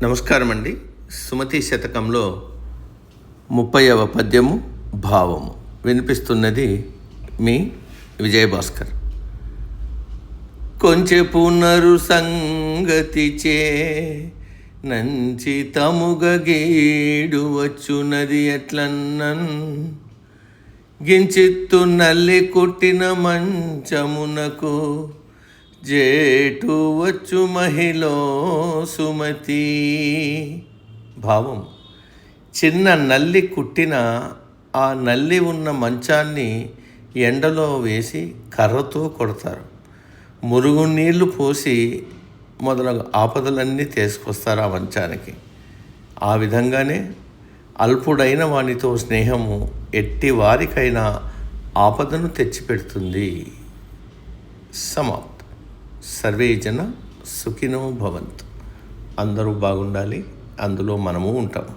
నమస్కారం అండి. సుమతి శతకంలో 30వ పద్యము భావము వినిపిస్తున్నది మీ విజయభాస్కర్. కొంచెపు నరు సంగతిచే నంచితముగ గీడు వచ్చునది ఎట్లన్నన్ గించిత్తు నల్లి కుట్టిన మంచమునకు జేటు వచ్చు మహిళ సుమతి. భావం: చిన్న నల్లి కుట్టిన ఆ నల్లి ఉన్న మంచాన్ని ఎండలో వేసి కర్రతో కొడతారు. మురుగునీళ్లు పోసి మొదలగు ఆపదలన్నీ తీసుకొస్తారు ఆ మంచానికి. ఆ విధంగానే అల్పుడైన వానితో స్నేహము ఎట్టి వారికైనా ఆపదను తెచ్చిపెడుతుంది. సమాప్తం. సర్వే జన సుఖినో భవంతు. అందరూ బాగుండాలి, అందులో మనము ఉంటాము.